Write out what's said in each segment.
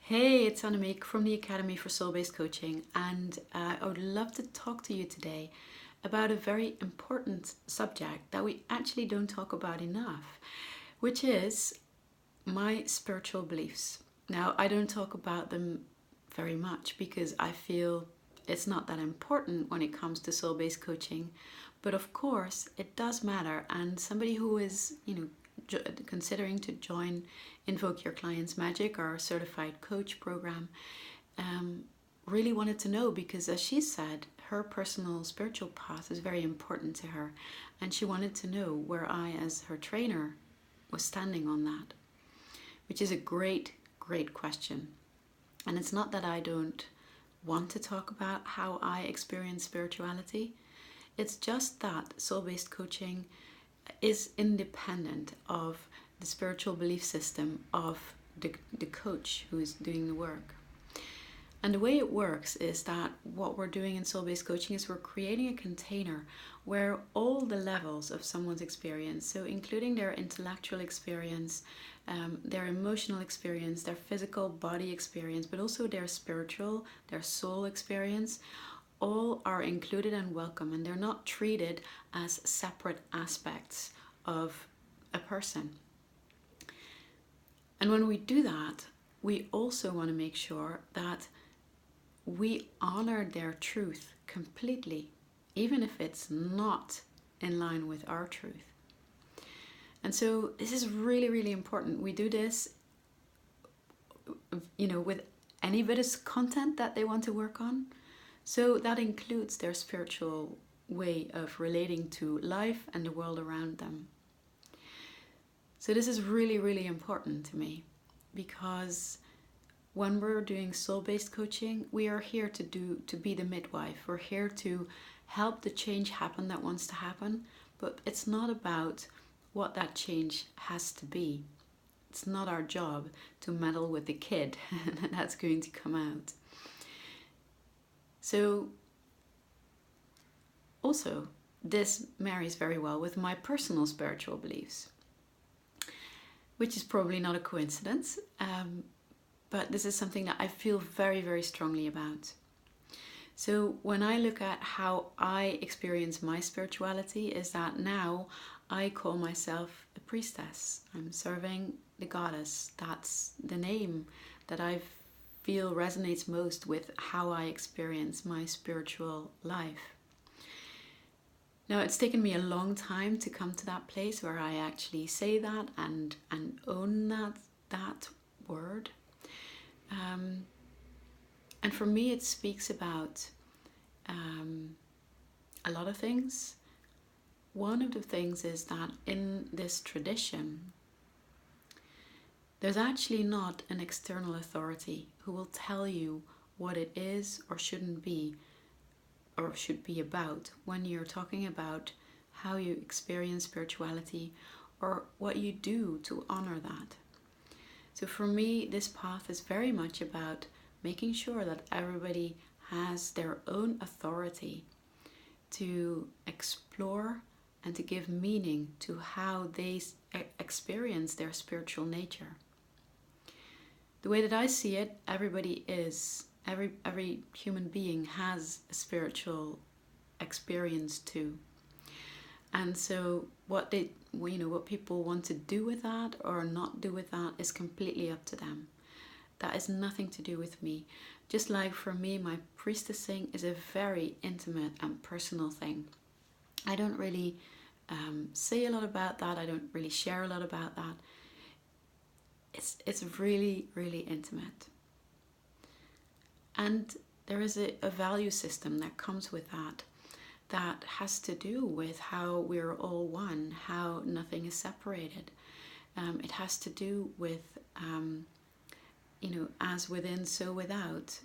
Hey, it's Annemiek from the Academy for Soul-Based Coaching, and I would love to talk to you today about a very important subject that we actually don't talk about enough, which is my spiritual beliefs. Now, I don't talk about them very much because I feel it's not that important when it comes to soul-based coaching, but of course, it does matter, and somebody who is, considering to join Invoke Your Client's Magic, our certified coach program, really wanted to know because, as she said, her personal spiritual path is very important to her, and she wanted to know where I, as her trainer, was standing on that, which is a great, great question. And it's not that I don't want to talk about how I experience spirituality, it's just that soul-based coaching is independent of the spiritual belief system of the coach who is doing the work. And the way it works is that what we're doing in soul-based coaching is we're creating a container where all the levels of someone's experience, so including their intellectual experience, their emotional experience, their physical body experience, but also their spiritual, their soul experience, all are included and welcome, and they're not treated as separate aspects of a person. And when we do that, we also want to make sure that we honor their truth completely, even if it's not in line with our truth. And so this is really, really important. We do this, with any bit of content that they want to work on. So that includes their spiritual way of relating to life and the world around them. So this is really, really important to me because when we're doing soul-based coaching, we are here to be the midwife. We're here to help the change happen that wants to happen, but it's not about what that change has to be. It's not our job to meddle with the kid that's going to come out. So also, this marries very well with my personal spiritual beliefs, which is probably not a coincidence, but this is something that I feel very, very strongly about. So when I look at how I experience my spirituality, is that now I call myself a priestess. I'm serving the goddess. That's the name that I feel resonates most with how I experience my spiritual life. Now, it's taken me a long time to come to that place where I actually say that and own that word. And for me, it speaks about a lot of things. One of the things is that in this tradition, there's actually not an external authority who will tell you what it is or shouldn't be or should be about when you're talking about how you experience spirituality or what you do to honor that. So for me, this path is very much about making sure that everybody has their own authority to explore and to give meaning to how they experience their spiritual nature. The way that I see it, every human being has a spiritual experience too. And so what people want to do with that or not do with that is completely up to them. That has nothing to do with me. Just like for me, my priestessing is a very intimate and personal thing. I don't really say a lot about that. I don't really share a lot about that. It's really, really intimate. And there is a value system that comes with that has to do with how we're all one, how nothing is separated. It has to do with, as within, so without.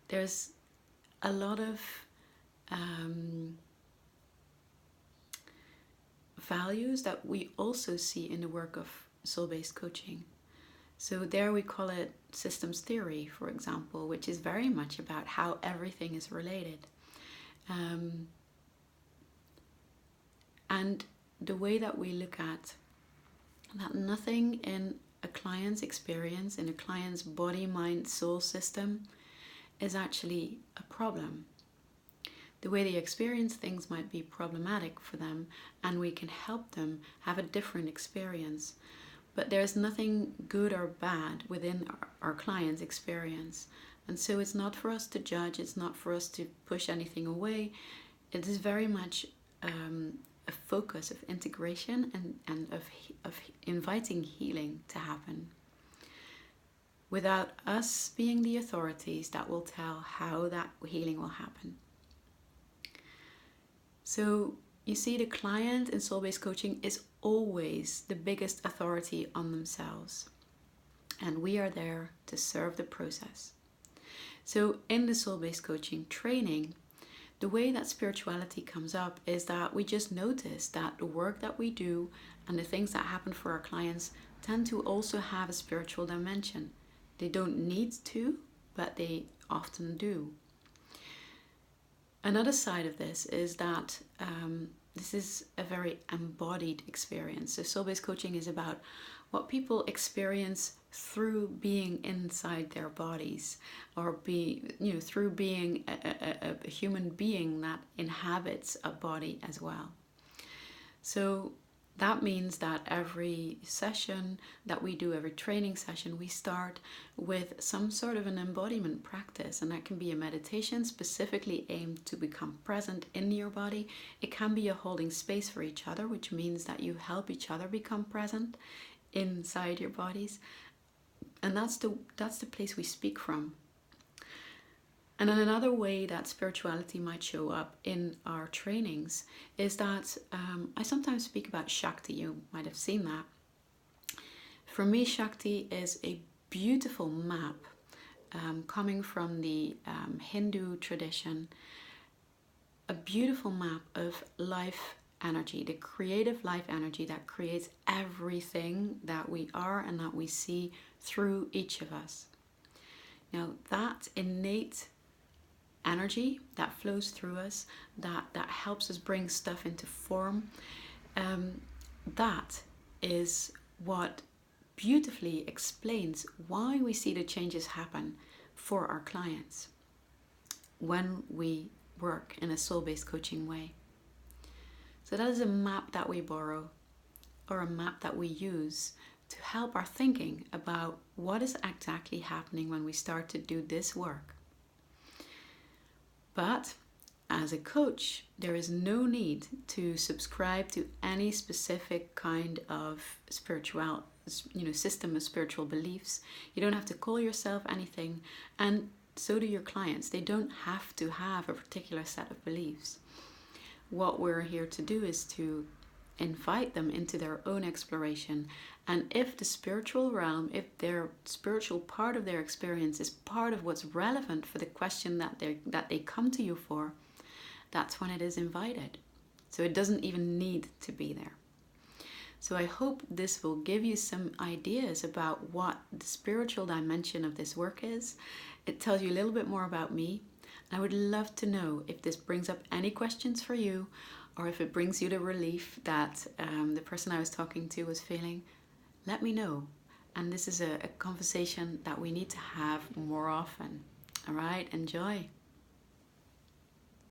There's a lot of values that we also see in the work of soul-based coaching. So there we call it systems theory, for example, which is very much about how everything is related. And the way that we look at that nothing in a client's experience in a client's body, mind, soul system is actually a problem. The way they experience things might be problematic for them, and we can help them have a different experience. But there's nothing good or bad within our client's experience. And so it's not for us to judge, it's not for us to push anything away. It is very much a focus of integration and of inviting healing to happen, without us being the authorities that will tell how that healing will happen. So you see, the client in soul-based coaching is always the biggest authority on themselves. And we are there to serve the process. So in the soul-based coaching training, the way that spirituality comes up is that we just notice that the work that we do and the things that happen for our clients tend to also have a spiritual dimension. They don't need to, but they often do. Another side of this is that this is a very embodied experience. So soul-based coaching is about what people experience through being inside their bodies, or through being a human being that inhabits a body as well. So that means that every session that we do, every training session, we start with some sort of an embodiment practice. And that can be a meditation specifically aimed to become present in your body. It can be a holding space for each other, which means that you help each other become present inside your bodies. And that's the place we speak from. And then another way that spirituality might show up in our trainings is that I sometimes speak about Shakti. You might have seen that. For me, Shakti is a beautiful map coming from the Hindu tradition, a beautiful map of life energy, the creative life energy that creates everything that we are and that we see through each of us. Now, that innate energy that flows through us, that helps us bring stuff into form, that is what beautifully explains why we see the changes happen for our clients when we work in a soul-based coaching way. So that is a map that we borrow, or a map that we use to help our thinking about what is exactly happening when we start to do this work. But as a coach, there is no need to subscribe to any specific kind of spiritual, system of spiritual beliefs. You don't have to call yourself anything, and so do your clients. They don't have to have a particular set of beliefs. What we're here to do is to invite them into their own exploration. And if the spiritual realm, if their spiritual part of their experience is part of what's relevant for the question that they come to you for, that's when it is invited. So it doesn't even need to be there. So I hope this will give you some ideas about what the spiritual dimension of this work is. It tells you a little bit more about me. I would love to know if this brings up any questions for you, or if it brings you the relief that the person I was talking to was feeling. Let me know. And this is a conversation that we need to have more often. All right, enjoy.